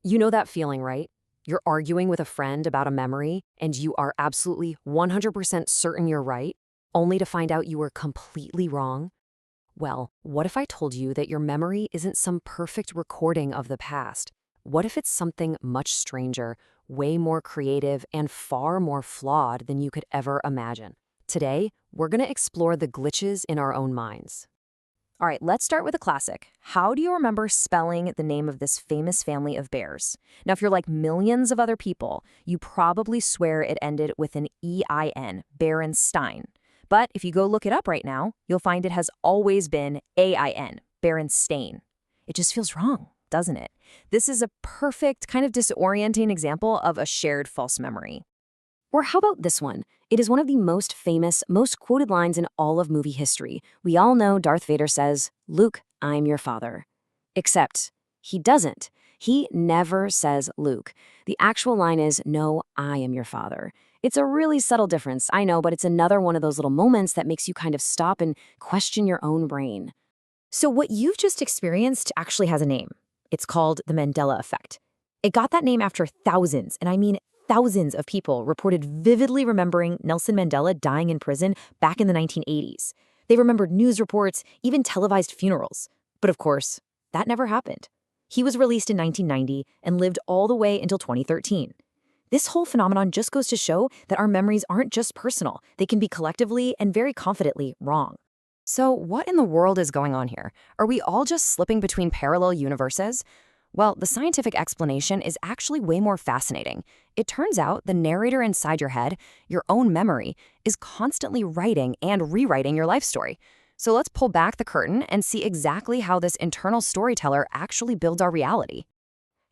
You know that feeling, right? You're arguing with a friend about a memory, and you are absolutely 100% certain you're right, only to find out you were completely wrong? Well, what if I told you that your memory isn't some perfect recording of the past? What if it's something much stranger, way more creative, and far more flawed than you could ever imagine? Today, we're going to explore the glitches in our own minds. All right, let's start with a classic. How do you remember spelling the name of this famous family of bears? Now, if you're like millions of other people, you probably swear it ended with an E-I-N, Berenstein. But if you go look it up right now, you'll find it has always been A-I-N, Berenstain. It just feels wrong, doesn't it? This is a perfect, kind of disorienting example of a shared false memory. Or how about this one? It is one of the most famous, most quoted lines in all of movie history. We all know Darth Vader says, "Luke, I'm your father." Except he doesn't. He never says Luke. The actual line is, "No, I am your father." It's a really subtle difference, I know, but it's another one of those little moments that makes you kind of stop and question your own brain. So what you've just experienced actually has a name. It's called the Mandela effect. It got that name after thousands, and I mean thousands of people reported vividly remembering Nelson Mandela dying in prison back in the 1980s. They remembered news reports, even televised funerals. But of course, that never happened. He was released in 1990 and lived all the way until 2013. This whole phenomenon just goes to show that our memories aren't just personal. They can be collectively and very confidently wrong. So, what in the world is going on here? Are we all just slipping between parallel universes? Well, the scientific explanation is actually way more fascinating. It turns out the narrator inside your head, your own memory, is constantly writing and rewriting your life story. So let's pull back the curtain and see exactly how this internal storyteller actually builds our reality.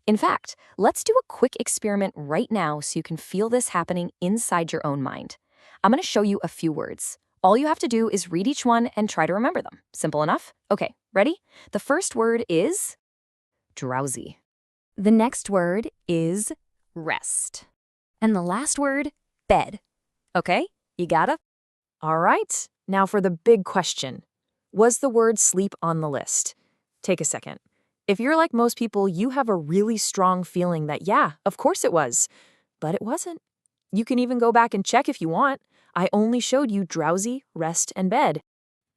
In fact, let's do a quick experiment right now so you can feel this happening inside your own mind. I'm going to show you a few words. All you have to do is read each one and try to remember them. Simple enough? Okay, ready? The first word is drowsy. The next word is rest. And the last word, bed. Okay, you got it? All right, now for the big question. Was the word sleep on the list? Take a second. If you're like most people, you have a really strong feeling that, yeah, of course it was. But it wasn't. You can even go back and check if you want. I only showed you drowsy, rest, and bed.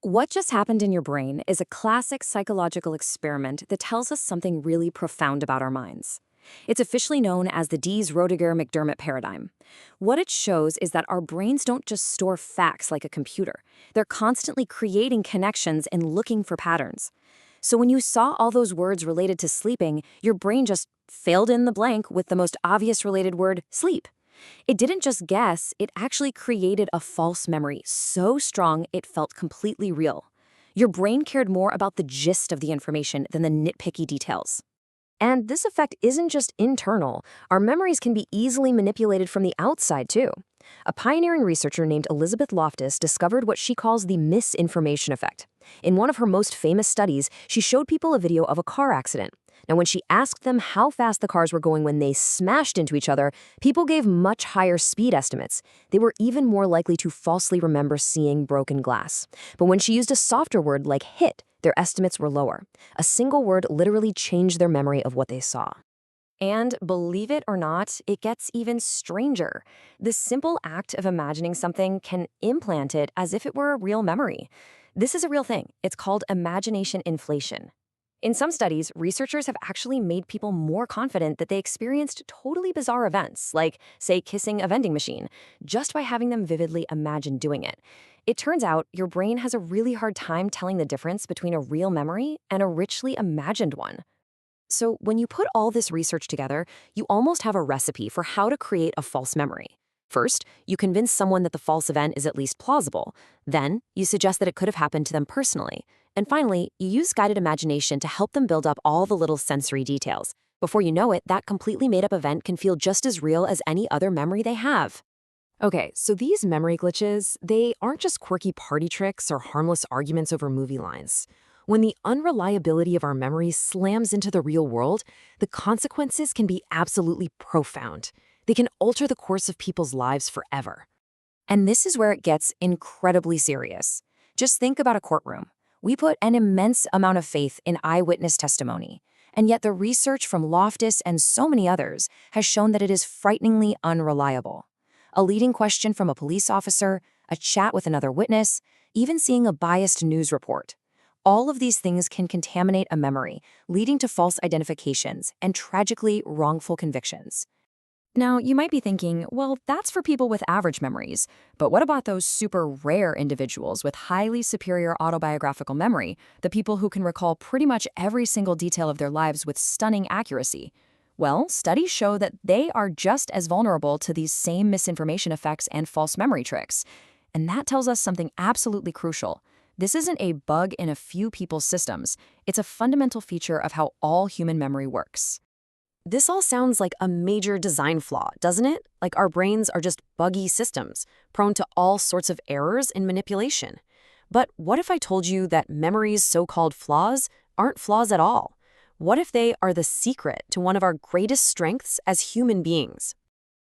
What just happened in your brain is a classic psychological experiment that tells us something really profound about our minds. It's officially known as the Dies-Roediger-McDermott paradigm. What it shows is that our brains don't just store facts like a computer. They're constantly creating connections and looking for patterns. So when you saw all those words related to sleeping, your brain just filled in the blank with the most obvious related word, sleep. It didn't just guess, it actually created a false memory so strong it felt completely real. Your brain cared more about the gist of the information than the nitpicky details. And this effect isn't just internal. Our memories can be easily manipulated from the outside, too. A pioneering researcher named Elizabeth Loftus discovered what she calls the misinformation effect. In one of her most famous studies, she showed people a video of a car accident. Now, when she asked them how fast the cars were going when they smashed into each other, people gave much higher speed estimates. They were even more likely to falsely remember seeing broken glass. But when she used a softer word like hit, their estimates were lower. A single word literally changed their memory of what they saw. And believe it or not, it gets even stranger. The simple act of imagining something can implant it as if it were a real memory. This is a real thing. It's called imagination inflation. In some studies, researchers have actually made people more confident that they experienced totally bizarre events, like, say, kissing a vending machine, just by having them vividly imagine doing it. It turns out your brain has a really hard time telling the difference between a real memory and a richly imagined one. So when you put all this research together, you almost have a recipe for how to create a false memory. First, you convince someone that the false event is at least plausible. Then, you suggest that it could have happened to them personally. And finally, you use guided imagination to help them build up all the little sensory details. Before you know it, that completely made-up event can feel just as real as any other memory they have. Okay, so these memory glitches, they aren't just quirky party tricks or harmless arguments over movie lines. When the unreliability of our memories slams into the real world, the consequences can be absolutely profound. They can alter the course of people's lives forever. And this is where it gets incredibly serious. Just think about a courtroom. We put an immense amount of faith in eyewitness testimony. And yet the research from Loftus and so many others has shown that it is frighteningly unreliable. A leading question from a police officer, a chat with another witness, even seeing a biased news report. All of these things can contaminate a memory, leading to false identifications and tragically wrongful convictions. Now, you might be thinking, well, that's for people with average memories. But what about those super rare individuals with highly superior autobiographical memory, the people who can recall pretty much every single detail of their lives with stunning accuracy? Well, studies show that they are just as vulnerable to these same misinformation effects and false memory tricks. And that tells us something absolutely crucial. This isn't a bug in a few people's systems. It's a fundamental feature of how all human memory works. This all sounds like a major design flaw, doesn't it? Like our brains are just buggy systems, prone to all sorts of errors and manipulation. But what if I told you that memory's so-called flaws aren't flaws at all? What if they are the secret to one of our greatest strengths as human beings?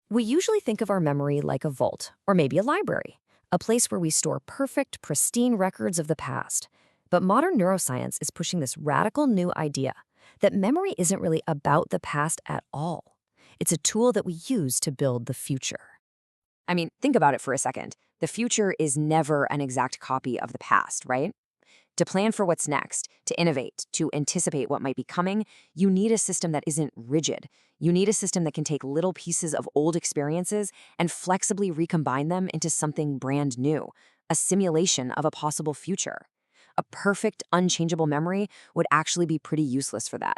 We usually think of our memory like a vault, or maybe a library, a place where we store perfect, pristine records of the past. But modern neuroscience is pushing this radical new idea that memory isn't really about the past at all. It's a tool that we use to build the future. I mean, think about it for a second. The future is never an exact copy of the past, right? To plan for what's next, to innovate, to anticipate what might be coming, you need a system that isn't rigid. You need a system that can take little pieces of old experiences and flexibly recombine them into something brand new, a simulation of a possible future. A perfect, unchangeable memory would actually be pretty useless for that.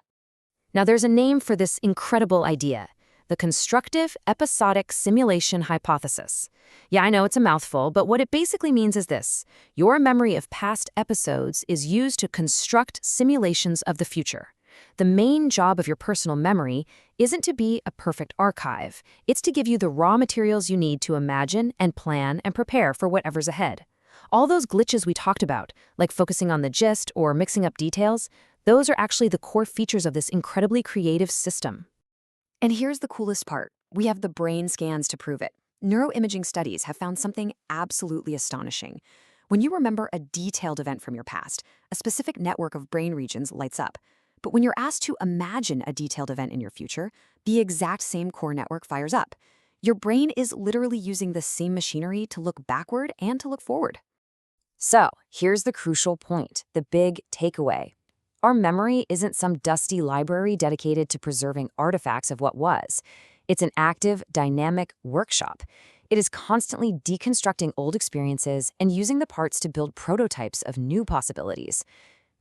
Now, there's a name for this incredible idea: the constructive episodic simulation hypothesis. Yeah, I know it's a mouthful, but what it basically means is this: your memory of past episodes is used to construct simulations of the future. The main job of your personal memory isn't to be a perfect archive. It's to give you the raw materials you need to imagine and plan and prepare for whatever's ahead. All those glitches we talked about, like focusing on the gist or mixing up details, those are actually the core features of this incredibly creative system. And here's the coolest part. We have the brain scans to prove it. Neuroimaging studies have found something absolutely astonishing. When you remember a detailed event from your past, a specific network of brain regions lights up. But when you're asked to imagine a detailed event in your future, the exact same core network fires up. Your brain is literally using the same machinery to look backward and to look forward. So, here's the crucial point, the big takeaway. Our memory isn't some dusty library dedicated to preserving artifacts of what was. It's an active, dynamic workshop. It is constantly deconstructing old experiences and using the parts to build prototypes of new possibilities.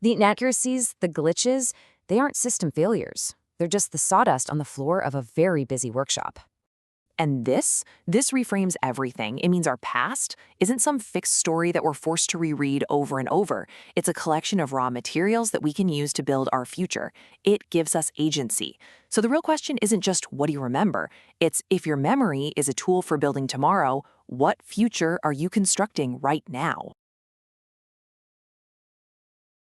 The inaccuracies, the glitches, they aren't system failures. They're just the sawdust on the floor of a very busy workshop. And this reframes everything. It means our past isn't some fixed story that we're forced to reread over and over. It's a collection of raw materials that we can use to build our future. It gives us agency. So the real question isn't just what do you remember? It's if your memory is a tool for building tomorrow, what future are you constructing right now?